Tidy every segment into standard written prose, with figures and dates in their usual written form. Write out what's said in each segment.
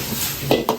は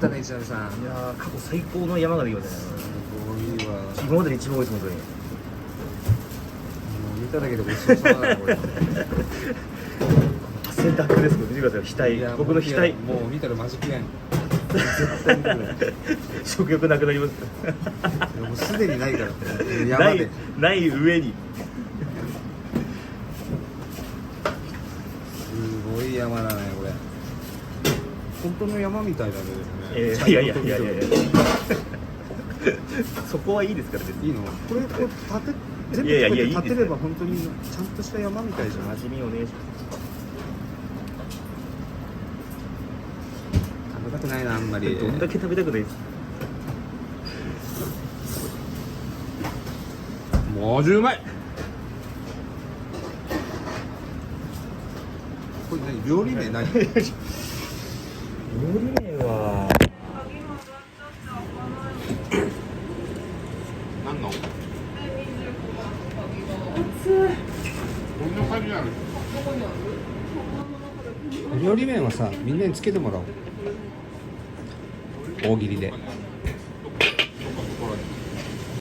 したね、石上さん。いやー、過去最高の山ができましたね。すごいわ。今までで一番多いです、本当に。もう見ただけでごちそうさまだな、これ。汗だくですけど、見てください、額。僕の額。もう見たらマジックやん。絶対見てください。食欲なくなります。もうすでにないからって。山で。ない上に。すごい山だね、これ。本当の山みたいだね、いやいや。そこはいいですから別に。いいの？これ全部立てれば本当にちゃんとした山みたいじゃん。味見お願いします。食べたくないな、あんまり。どんだけ食べたくないですか。マジうまい。これ何？料理名何？料理名は何の？料理名はさ、みんなにつけてもらおう。大喜利で。